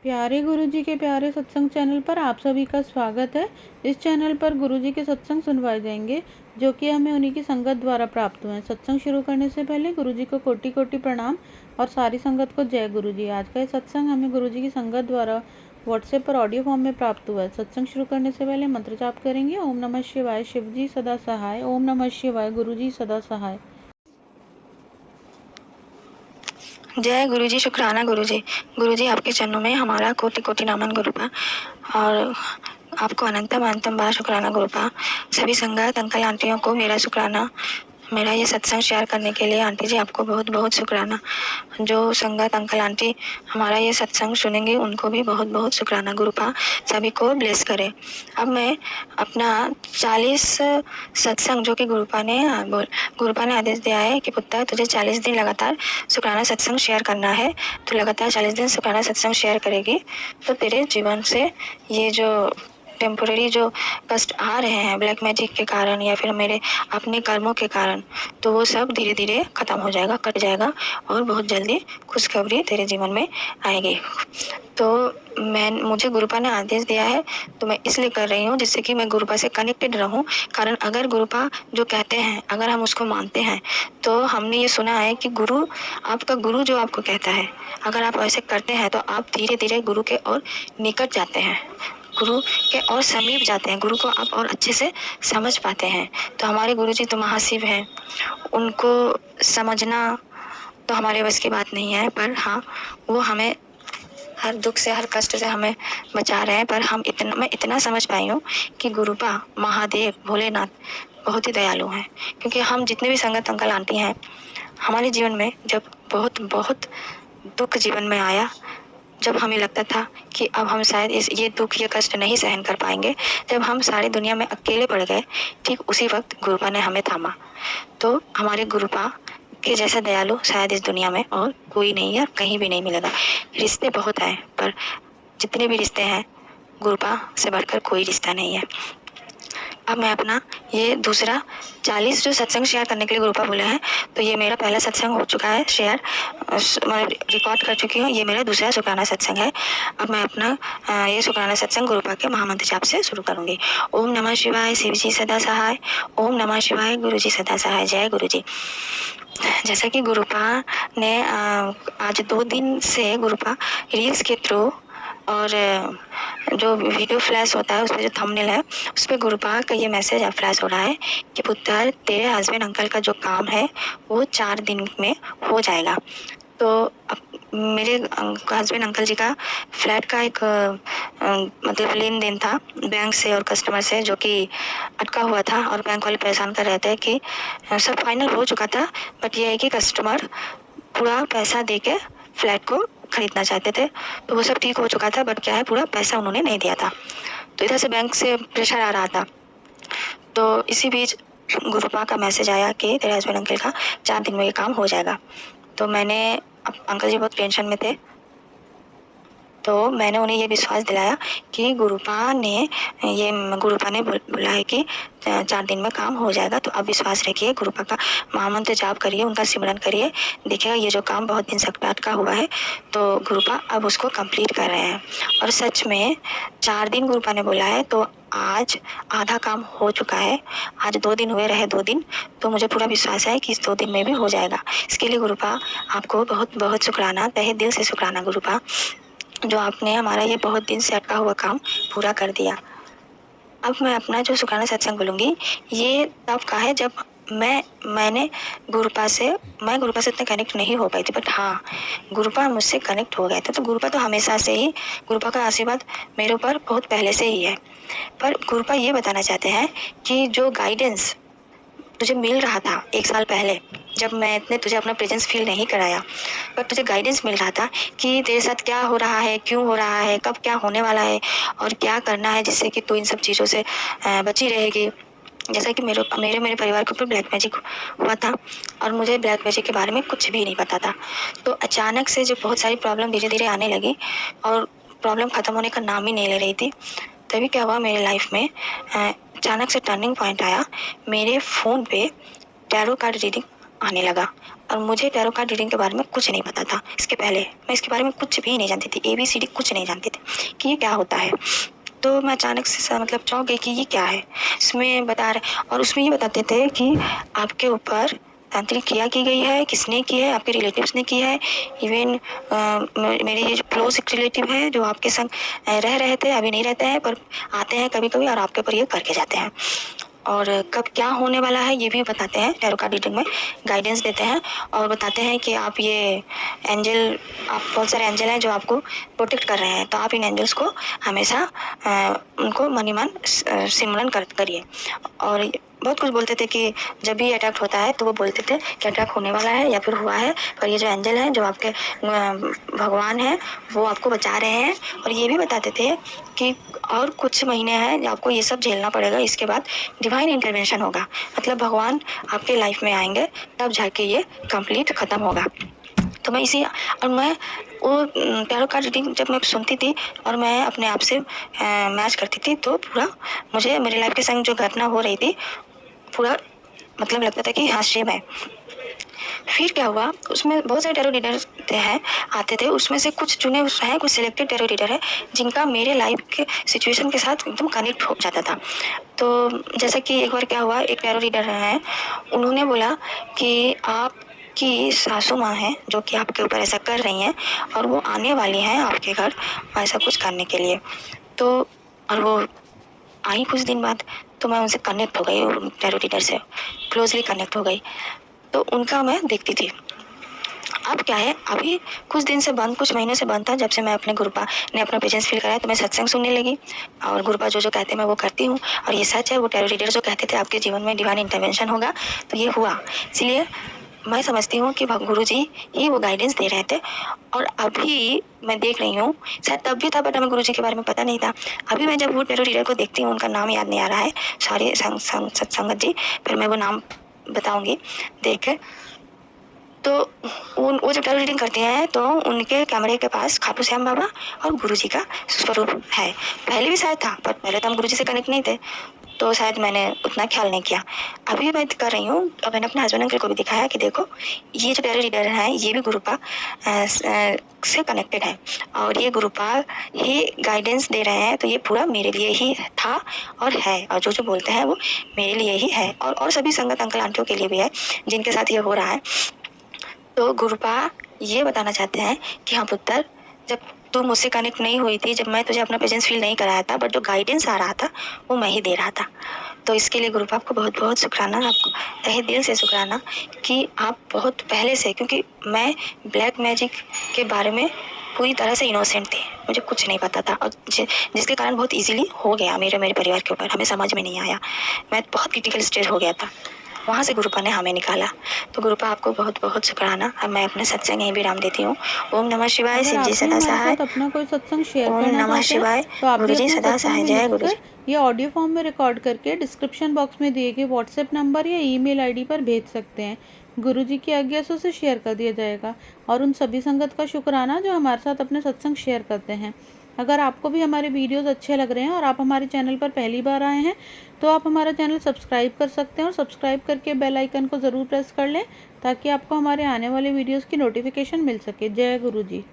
प्यारे गुरुजी के प्यारे सत्संग चैनल पर आप सभी का स्वागत है। इस चैनल पर गुरुजी के सत्संग सुनवाए जाएंगे जो कि हमें उन्हीं की संगत द्वारा प्राप्त हुए हैं। सत्संग शुरू करने से पहले गुरुजी को कोटि कोटि प्रणाम और सारी संगत को जय गुरुजी। आज का ये सत्संग हमें गुरुजी की संगत द्वारा व्हाट्सएप पर ऑडियो फॉर्म में प्राप्त हुआ है। सत्संग शुरू करने से पहले मंत्र जाप करेंगे। ओम नमः शिवाय, शिवजी सदा सहाय। ओम नमः शिवाय, गुरुजी सदा सहाय। जय गुरुजी, शुक्राना गुरुजी। गुरुजी आपके चरणों में हमारा कोटि कोटि नमन गुरुपा और आपको अनंतम अनंतम बार शुक्राना गुरुपा। सभी संगत अंकल आंटियों को मेरा शुक्राना। मेरा ये सत्संग शेयर करने के लिए आंटी जी आपको बहुत बहुत शुक्राना। जो संगत अंकल आंटी हमारा ये सत्संग सुनेंगे उनको भी बहुत बहुत शुक्राना गुरुपा। सभी को ब्लेस करें। अब मैं अपना 40 सत्संग जो कि गुरुपा ने आदेश दिया है कि पुत्र तुझे 40 दिन लगातार शुक्राना सत्संग शेयर करना है। तो लगातार 40 दिन शुक्राना सत्संग शेयर करेगी तो तेरे जीवन से ये जो टेम्पोररी जो कष्ट आ रहे हैं ब्लैक मैजिक के कारण या फिर मेरे अपने कर्मों के कारण, तो वो सब धीरे धीरे ख़त्म हो जाएगा, कट जाएगा और बहुत जल्दी खुशखबरी तेरे जीवन में आएगी। तो मुझे गुरुपा ने आदेश दिया है तो मैं इसलिए कर रही हूँ जिससे कि मैं गुरुपा से कनेक्टेड रहूँ। कारण अगर गुरुपा जो कहते हैं अगर हम उसको मानते हैं तो हमने ये सुना है कि आपका गुरु जो आपको कहता है अगर आप ऐसे करते हैं तो आप धीरे धीरे गुरु के और निकट जाते हैं, गुरु के और समीप जाते हैं, गुरु को आप और अच्छे से समझ पाते हैं। तो हमारे गुरुजी तो महाशिव हैं, उनको समझना तो हमारे बस की बात नहीं है, पर हाँ वो हमें हर दुख से हर कष्ट से हमें बचा रहे हैं। पर मैं इतना समझ पाई हूँ कि गुरुपा महादेव भोलेनाथ बहुत ही दयालु हैं। क्योंकि हम जितने भी संगत अंकल आंटी हैं हमारे जीवन में जब बहुत बहुत दुख जीवन में आया, जब हमें लगता था कि अब हम शायद ये दुख ये कष्ट नहीं सहन कर पाएंगे, जब हम सारी दुनिया में अकेले पड़ गए, ठीक उसी वक्त गुरुपा ने हमें थामा। तो हमारे गुरुपा के जैसा दयालु शायद इस दुनिया में और कोई नहीं है, कहीं भी नहीं मिलेगा। रिश्ते बहुत हैं पर जितने भी रिश्ते हैं गुरुपा से बढ़कर कोई रिश्ता नहीं है। अब मैं अपना ये दूसरा 40 जो सत्संग शेयर करने के लिए गुरुपा बोले हैं, तो ये मेरा पहला सत्संग हो चुका है शेयर, मैं रिकॉर्ड कर चुकी हूँ। ये मेरा दूसरा शुक्राना सत्संग है। अब मैं अपना ये शुक्राना सत्संग गुरुपा के महामंत्र जाप से शुरू करूँगी। ओम नमः शिवाय, शिव जी सदा सहाय। ओम नमः शिवाय, गुरु जी सदा सहाय। जय गुरु जी। जैसा कि गुरुपा ने आज 2 दिन से गुरुपा रील्स के थ्रू और जो वीडियो फ्लैश होता है उस पर जो थंबनेल है उस पर गुरुपा का ये मैसेज फ्लैश हो रहा है कि पुत्र तेरे हस्बैंड अंकल का जो काम है वो 4 दिन में हो जाएगा। तो मेरे हस्बैंड अंकल जी का फ्लैट का एक मतलब लेन देन था बैंक से और कस्टमर से जो कि अटका हुआ था और बैंक वाले परेशान कर रहे थे कि सब फाइनल हो चुका था, बट ये है कि कस्टमर पूरा पैसा दे के फ्लैट को खरीदना चाहते थे। तो वो सब ठीक हो चुका था, बट क्या है पूरा पैसा उन्होंने नहीं दिया था। तो इधर से बैंक से प्रेशर आ रहा था। तो इसी बीच गुरुपा का मैसेज आया कि तेरे हस्बैंड अंकल का 4 दिन में ये काम हो जाएगा। तो अंकल जी बहुत टेंशन में थे, तो मैंने उन्हें ये विश्वास दिलाया कि गुरुपा ने बोला है कि 4 दिन में काम हो जाएगा। तो अब विश्वास रखिए, गुरुपा का महामंत्र जाप करिए, उनका सिमरन करिए, देखिएगा ये जो काम बहुत दिन से अटका हुआ है तो गुरुपा अब उसको कंप्लीट कर रहे हैं। और सच में 4 दिन गुरुपा ने बोला है, तो आज आधा काम हो चुका है। आज 2 दिन हुए, रहे 2 दिन, तो मुझे पूरा विश्वास है कि इस 2 दिन में भी हो जाएगा। इसके लिए गुरुपा आपको बहुत बहुत शुक्राना, तहे दिल से शुक्राना गुरुपा, जो आपने हमारा ये बहुत दिन से अटका हुआ काम पूरा कर दिया। अब मैं अपना जो शुक्राना सत्संग बोलूँगी ये तब का है जब मैं गुरुपा से उतना कनेक्ट नहीं हो पाई थी, बट हाँ गुरुपा मुझसे कनेक्ट हो गए थे। तो गुरुपा तो हमेशा से ही, गुरुपा का आशीर्वाद मेरे ऊपर बहुत पहले से ही है। पर गुरुपा ये बताना चाहते हैं कि जो गाइडेंस तुझे मिल रहा था 1 साल पहले, जब मैंने तुझे अपना प्रेजेंस फील नहीं कराया, पर तुझे गाइडेंस मिल रहा था कि तेरे साथ क्या हो रहा है, क्यों हो रहा है, कब क्या होने वाला है और क्या करना है जिससे कि तू इन सब चीज़ों से बची रहेगी। जैसा कि मेरे परिवार के ऊपर ब्लैक मैजिक हुआ था और मुझे ब्लैक मैजिक के बारे में कुछ भी नहीं पता था। तो अचानक से जो बहुत सारी प्रॉब्लम धीरे धीरे आने लगी और प्रॉब्लम ख़त्म होने का नाम ही नहीं ले रही थी, तभी क्या हुआ मेरे लाइफ में अचानक से टर्निंग पॉइंट आया। मेरे फ़ोन पे टैरो कार्ड रीडिंग आने लगा। और मुझे टैरो कार्ड रीडिंग के बारे में कुछ नहीं पता था। इसके पहले मैं इसके बारे में कुछ भी नहीं जानती थी, ABCD कुछ नहीं जानती थी कि ये क्या होता है। तो मैं अचानक से मतलब चौंक गई कि ये क्या है। इसमें बता रहे और उसमें ये बताते थे कि आपके ऊपर तांत्रिक क्रिया की गई है, किसने की है, आपके रिलेटिव्स ने की है। इवन मेरे ये जो क्लोज रिलेटिव है जो आपके संग रह रहे थे, अभी नहीं रहते हैं पर आते हैं कभी कभी और आपके ऊपर ये करके जाते हैं। और कब क्या होने वाला है ये भी बताते हैं, टैरो कार्ड रीडिंग में गाइडेंस देते हैं और बताते हैं कि आप ये एंजल, आप बहुत सारे एंजल हैं जो आपको प्रोटेक्ट कर रहे हैं, तो आप इन एंजल्स को हमेशा उनको मनी मन सिमरन करिए। और बहुत कुछ बोलते थे कि जब भी अटैक होता है तो वो बोलते थे कि अटैक होने वाला है या फिर हुआ है, पर ये जो एंजल हैं जो आपके भगवान हैं वो आपको बचा रहे हैं। और ये भी बताते थे कि और कुछ महीने हैं जो आपको ये सब झेलना पड़ेगा, इसके बाद डिवाइन इंटरवेंशन होगा, मतलब भगवान आपके लाइफ में आएंगे, तब जाके ये कंप्लीट ख़त्म होगा। तो मैं इसी और मैं वो टैरो कार्ड रीडिंग जब मैं सुनती थी और मैं अपने आप से मैच करती थी तो पूरा मुझे मेरे लाइफ के संग जो घटना हो रही थी पूरा मतलब लगता था कि हाँ सेम है। फिर क्या हुआ, उसमें बहुत सारे टैरो रीडर हैं आते थे, उसमें से कुछ चुने हैं, कुछ सिलेक्टेड टैरो रीडर है जिनका मेरे लाइफ के सिचुएशन के साथ एकदम कनेक्ट हो जाता था। तो जैसा कि एक बार क्या हुआ, एक टैरो रीडर है, उन्होंने बोला कि आपकी सासू माँ हैं जो कि आपके ऊपर ऐसा कर रही हैं और वो आने वाली हैं आपके घर ऐसा कुछ करने के लिए। तो और वो आई कुछ दिन बाद, तो मैं उनसे कनेक्ट हो गई, टैरो रीडर से क्लोजली कनेक्ट हो गई, तो उनका मैं देखती थी। अब क्या है, अभी कुछ दिन से बंद, कुछ महीनों से बंद था। जब से मैं अपने गुरुपा ने अपना प्रेजेंस फील कराया तो मैं सत्संग सुनने लगी और गुरुपा जो जो कहते हैं मैं वो करती हूँ। और ये सच है, वो टैरो रीडर जो कहते थे आपके जीवन में डिवाइन इंटरवेंशन होगा तो ये हुआ। इसलिए मैं समझती हूँ कि गुरु जी ही वो गाइडेंस दे रहे थे। और अभी मैं देख रही हूँ, शायद तब भी था बट हमें गुरु जी के बारे में पता नहीं था। अभी मैं जब वो टैरो रीडर को देखती हूँ, उनका नाम याद नहीं आ रहा है, सॉरी सत्संगत जी, फिर मैं वो नाम बताऊंगी देख के। तो वो जब टैरो रीडिंग करते हैं तो उनके कैमरे के पास खाटू श्याम बाबा और गुरुजी का स्वरूप है। पहले भी शायद था पर पहले तो हम गुरुजी से कनेक्ट नहीं थे तो शायद मैंने उतना ख्याल नहीं किया। अभी मैं कर रही हूँ और मैंने अपने हस्बैंड अंकल को भी दिखाया कि देखो ये जो टैरो रीडर है ये भी गुरुपा से कनेक्टेड है और ये गुरुपा ही गाइडेंस दे रहे हैं, तो ये पूरा मेरे लिए ही था और है और जो जो बोलते हैं वो मेरे लिए ही है और सभी संगत अंकल आंटियों के लिए भी है जिनके साथ ये हो रहा है। तो गुरुपा ये बताना चाहते हैं कि हाँ पुत्र, जब तू मुझसे कनेक्ट नहीं हुई थी, जब मैं तुझे अपना प्रेजेंस फील नहीं कराया था, बट जो गाइडेंस आ रहा था वो मैं ही दे रहा था। तो इसके लिए गुरुपा आपको बहुत बहुत शुक्राना, आपको तहे दिल से शुक्राना कि आप बहुत पहले से, क्योंकि मैं ब्लैक मैजिक के बारे में पूरी तरह से इनोसेंट थी, मुझे कुछ नहीं पता था और जिसके कारण बहुत इजीली हो गया मेरे परिवार के ऊपर, हमें समझ में नहीं आया, मैं बहुत क्रिटिकल स्टेज हो गया था, वहाँ से गुरुपा ने हमें निकाला। तो गुरुपा आपको बहुत बहुत शुक्राना। अब मैं अपने सत्संग यहीं विराम देती हूँ। ओम नमः शिवाय, अगर शिव आप जी भी सदा हमारे सहाय। साथ अपना कोई सत्संग शेयर ओम करना नमः चाहते हैं शिवाय, तो आप भी गुरु जी अपना सदा सत्संग सहाय, में जय गुरु लिखकर जी। या ऑडियो फॉर्म में रिकॉर्ड करके डिस्क्रिप्शन बॉक्स में दिए गए व्हाट्सएप नंबर या ईमेल आईडी पर भेज सकते हैं। गुरुजी की आज्ञा से उसे शेयर कर दिया जाएगा। और उन सभी संगत का शुक्राना जो हमारे साथ अपने सत्संग शेयर करते हैं। अगर आपको भी हमारे वीडियोस अच्छे लग रहे हैं और आप हमारे चैनल पर पहली बार आए हैं तो आप हमारा चैनल सब्सक्राइब कर सकते हैं और सब्सक्राइब करके बेल आइकन को ज़रूर प्रेस कर लें ताकि आपको हमारे आने वाले वीडियोस की नोटिफिकेशन मिल सके। जय गुरु जी।